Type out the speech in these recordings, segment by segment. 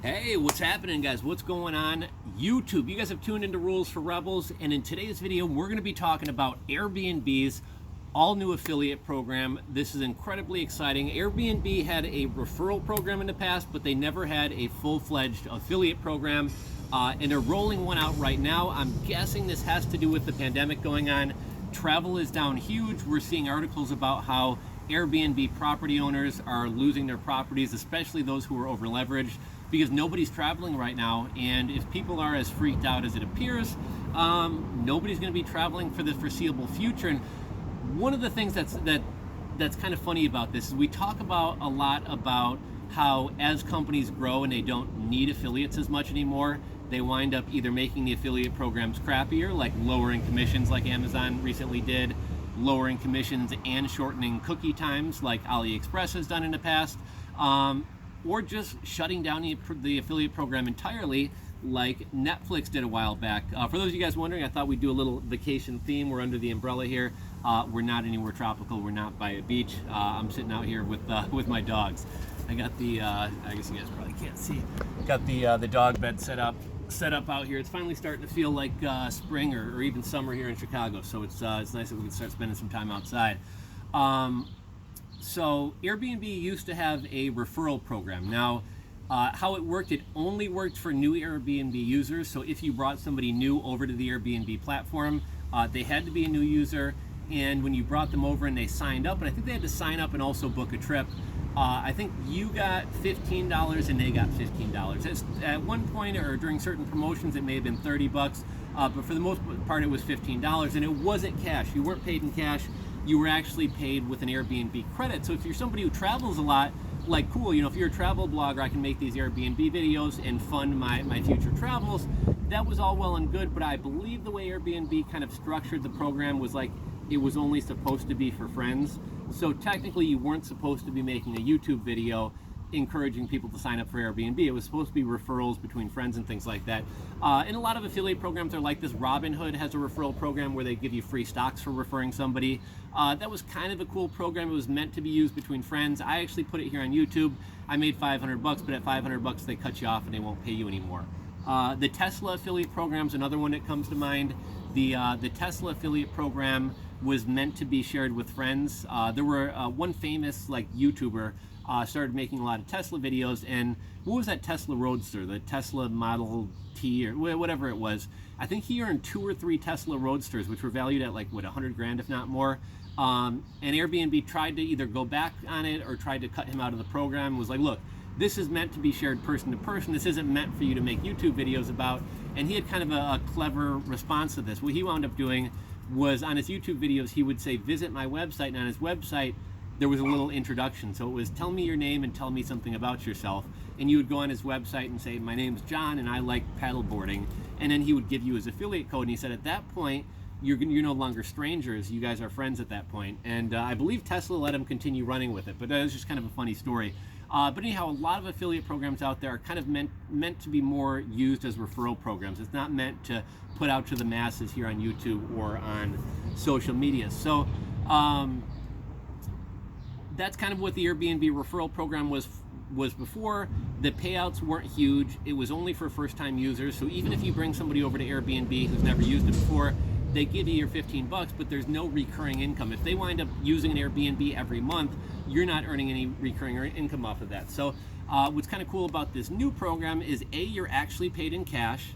Hey, what's happening, guys? What's going on YouTube? You guys have tuned into Rules for Rebels, and in today's video we're going to be talking about Airbnb's all-new affiliate program. This is incredibly exciting. Airbnb had a referral program in the past, but they never had a full-fledged affiliate program, and they're rolling one out right now. I'm guessing this has to do with the pandemic going on. Travel is down huge. We're seeing articles about how Airbnb property owners are losing their properties, especially those who are over-leveraged, because nobody's traveling right now. And if people are as freaked out as it appears, nobody's going to be traveling for the foreseeable future. And one of the things that's kind of funny about this is we talk about a lot about how as companies grow and they don't need affiliates as much anymore, they wind up either making the affiliate programs crappier, like lowering commissions like Amazon recently did, lowering commissions and shortening cookie times like AliExpress has done in the past, or just shutting down the affiliate program entirely like Netflix did a while back. For those of you guys wondering, I thought we'd do a little vacation theme. We're under the umbrella here. We're not anywhere tropical. We're not by a beach. I'm sitting out here with my dogs. I got the, I guess you guys probably can't see, got the dog bed set up out here. It's finally starting to feel like spring or even summer here in Chicago, so it's nice that we can start spending some time outside. So Airbnb used to have a referral program. Now, how it worked, it only worked for new Airbnb users. So if you brought somebody new over to the Airbnb platform, they had to be a new user, and when you brought them over and they signed up, and I think they had to sign up and also book a trip, I think you got $15 and they got $15. At one point or during certain promotions it may have been $30, but for the most part it was $15, and it wasn't cash. You weren't paid in cash. You were actually paid with an Airbnb credit. So if you're somebody who travels a lot, like, cool, you know, if you're a travel blogger, I can make these Airbnb videos and fund my future travels. That was all well and good, but I believe the way Airbnb kind of structured the program was like it was only supposed to be for friends. So technically you weren't supposed to be making a YouTube video encouraging people to sign up for Airbnb. It was supposed to be referrals between friends and things like that. And a lot of affiliate programs are like this. Robinhood has a referral program where they give you free stocks for referring somebody. That was kind of a cool program. It was meant to be used between friends. I actually put it here on YouTube. I made $500, but at $500 they cut you off and they won't pay you anymore. The Tesla affiliate program is another one that comes to mind. The Tesla affiliate program was meant to be shared with friends. There were one famous like YouTuber started making a lot of Tesla videos, and what was that Tesla Roadster, the Tesla Model T or whatever it was? I think he earned 2 or 3 Tesla Roadsters, which were valued at like, what, 100 grand if not more. And Airbnb tried to either go back on it or tried to cut him out of the program. It was like, look, this is meant to be shared person to person. This isn't meant for you to make YouTube videos about. And he had kind of a clever response to this. What he wound up doing was on his YouTube videos, he would say, visit my website, and on his website, there was a little introduction. So it was, tell me your name and tell me something about yourself. And you would go on his website and say, my name's John and I like paddleboarding. And then he would give you his affiliate code. And he said, at that point, you're no longer strangers. You guys are friends at that point. And I believe Tesla let him continue running with it. But that was just kind of a funny story. But anyhow, a lot of affiliate programs out there are kind of meant to be more used as referral programs. It's not meant to put out to the masses here on YouTube or on social media. So that's kind of what the Airbnb referral program was before. The payouts weren't huge. It was only for first-time users. So even if you bring somebody over to Airbnb who's never used it before, they give you your $15, but there's no recurring income. If they wind up using an Airbnb every month, you're not earning any recurring income off of that. So what's kind of cool about this new program is, A, you're actually paid in cash.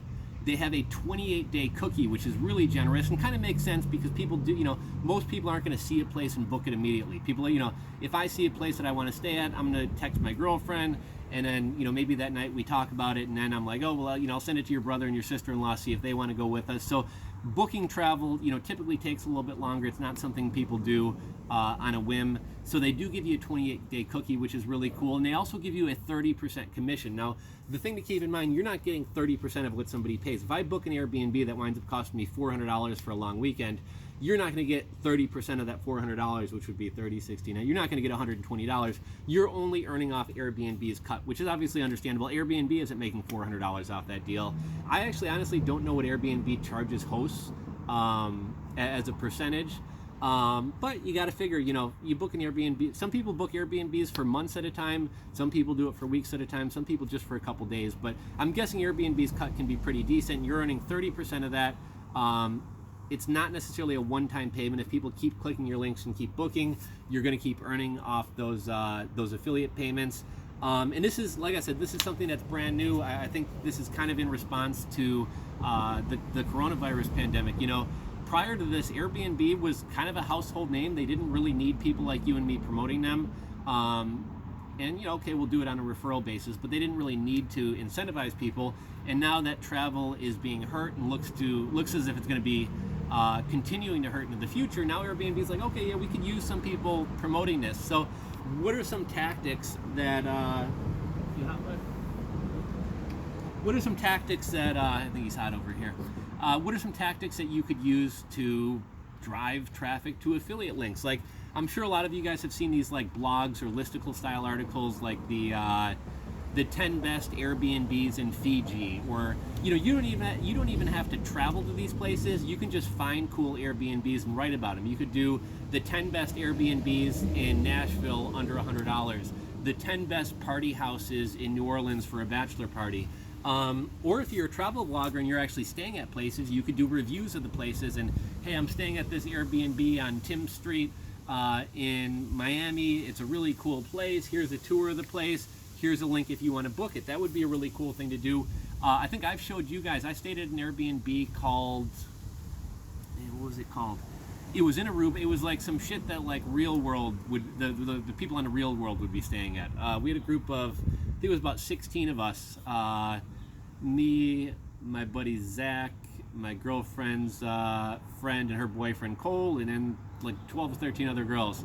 They have a 28-day cookie, which is really generous and kind of makes sense because people do, you know, most people aren't going to see a place and book it immediately. People, you know, if I see a place that I want to stay at, I'm going to text my girlfriend, and then, you know, maybe that night we talk about it, and then I'm like, oh, well, you know, I'll send it to your brother and your sister-in-law, see if they want to go with us. So booking travel, you know, typically takes a little bit longer. It's not something people do on a whim. So they do give you a 28-day cookie, which is really cool. And they also give you a 30% commission. Now, the thing to keep in mind, you're not getting 30% of what somebody pays. If I book an Airbnb that winds up costing me $400 for a long weekend, you're not going to get 30% of that $400, which would be $30, $60. Now, you're not going to get $120. You're only earning off Airbnb's cut, which is obviously understandable. Airbnb isn't making $400 off that deal. I actually honestly don't know what Airbnb charges hosts as a percentage. But you got to figure, you know, you book an Airbnb. Some people book Airbnbs for months at a time. Some people do it for weeks at a time. Some people just for a couple days. But I'm guessing Airbnb's cut can be pretty decent. You're earning 30% of that. It's not necessarily a one-time payment. If people keep clicking your links and keep booking, you're going to keep earning off those affiliate payments. And this is, like I said, this is something that's brand new. I think this is kind of in response to the coronavirus pandemic. You know, prior to this, Airbnb was kind of a household name. They didn't really need people like you and me promoting them. And, you know, okay, we'll do it on a referral basis, but they didn't really need to incentivize people. And now that travel is being hurt and looks as if it's going to be continuing to hurt into the future, now Airbnb's like, okay, yeah, we could use some people promoting this. So what are some tactics that I think he's hot over here. What are some tactics that you could use to drive traffic to affiliate links? Like, I'm sure a lot of you guys have seen these like blogs or listicle style articles, like the 10 best Airbnbs in Fiji, or you know, you don't even have to travel to these places. You can just find cool Airbnbs and write about them. You could do the 10 best Airbnbs in Nashville under $100, the 10 best party houses in New Orleans for a bachelor party. Or if you're a travel blogger and you're actually staying at places, you could do reviews of the places and, hey, I'm staying at this Airbnb on Tim Street in Miami. It's a really cool place. Here's a tour of the place. Here's a link if you want to book it. That would be a really cool thing to do. I think I've showed you guys, I stayed at an Airbnb called, what was it called? It was in Aruba. It was like some shit that like Real World would, the people on the Real World would be staying at. We had a group of, I think it was about 16 of us. Me, my buddy Zach, my girlfriend's friend and her boyfriend Cole, and then like 12 or 13 other girls.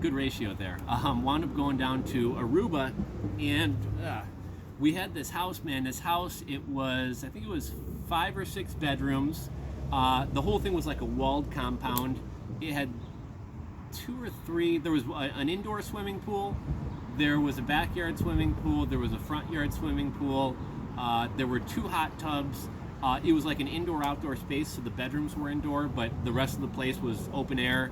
Good ratio there. Wound up going down to Aruba, and we had this house, man. This house, I think it was 5 or 6 bedrooms. The whole thing was like a walled compound. It had 2 or 3, there was an indoor swimming pool, there was a backyard swimming pool, there was a front yard swimming pool, there were 2 hot tubs. It was like an indoor-outdoor space, so the bedrooms were indoor, but the rest of the place was open air.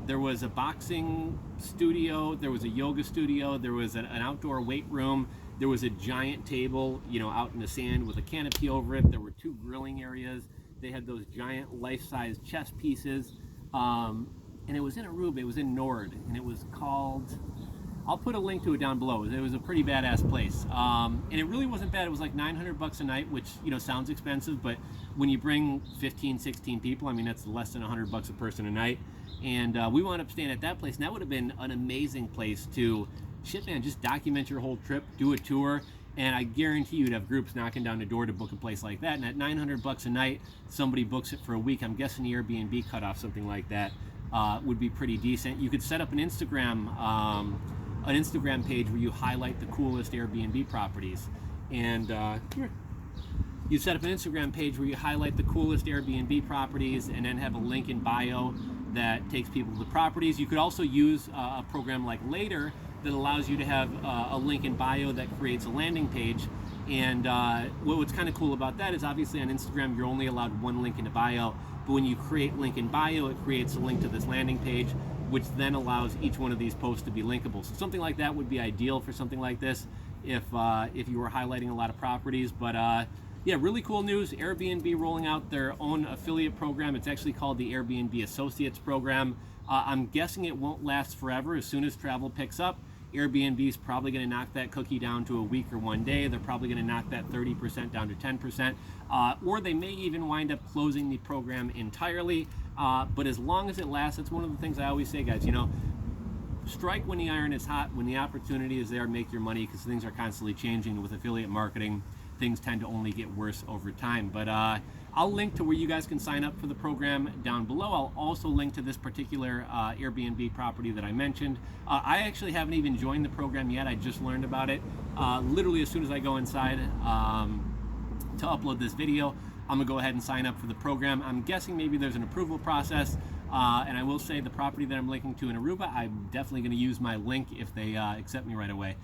There was a boxing studio, there was a yoga studio, there was an outdoor weight room, there was a giant table, you know, out in the sand with a canopy over it. There were 2 grilling areas. They had those giant life-size chess pieces, and it was in Aruba. It was in Nord, and it was called, I'll put a link to it down below. It was a pretty badass place, and it really wasn't bad. It was like $900 a night, which, you know, sounds expensive, but when you bring 15, 16 people, I mean, that's less than $100 a person a night. And we wound up staying at that place, and that would have been an amazing place to, shit, man, just document your whole trip, do a tour, and I guarantee you'd have groups knocking down the door to book a place like that. And at $900 a night, somebody books it for a week. I'm guessing the Airbnb cut off something like that would be pretty decent. You could set up an Instagram page where you highlight the coolest Airbnb properties, and you set up an Instagram page where you highlight the coolest Airbnb properties, and then have a link in bio that takes people to the properties. You could also use a program like Later that allows you to have a link in bio that creates a landing page. And what's kind of cool about that is, obviously on Instagram you're only allowed 1 link in the bio, but when you create link in bio, it creates a link to this landing page, which then allows each one of these posts to be linkable. So something like that would be ideal for something like this if you were highlighting a lot of properties. But yeah, really cool news. Airbnb rolling out their own affiliate program. It's actually called the Airbnb Associates Program. I'm guessing it won't last forever. As soon as travel picks up, Airbnb is probably going to knock that cookie down to a week or 1 day. They're probably going to knock that 30% down to 10%, or they may even wind up closing the program entirely. But as long as it lasts, it's one of the things I always say, guys, you know, strike when the iron is hot. When the opportunity is there, make your money, because things are constantly changing. With affiliate marketing, things tend to only get worse over time. But I'll link to where you guys can sign up for the program down below. I'll also link to this particular Airbnb property that I mentioned. I actually haven't even joined the program yet. I just learned about it literally as soon as I go inside to upload this video. I'm gonna go ahead and sign up for the program. I'm guessing maybe there's an approval process, and I will say the property that I'm linking to in Aruba, I'm definitely gonna use my link if they accept me right away.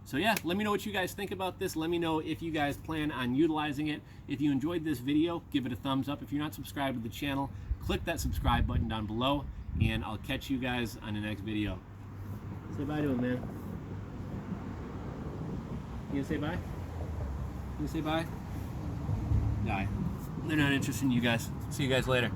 So yeah, let me know what you guys think about this. Let me know if you guys plan on utilizing it. If you enjoyed this video, give it a thumbs up. If you're not subscribed to the channel, click that subscribe button down below, and I'll catch you guys on the next video. Say bye to him, man. You gonna say bye? You gonna say bye? Bye. They're not interested in you guys. See you guys later.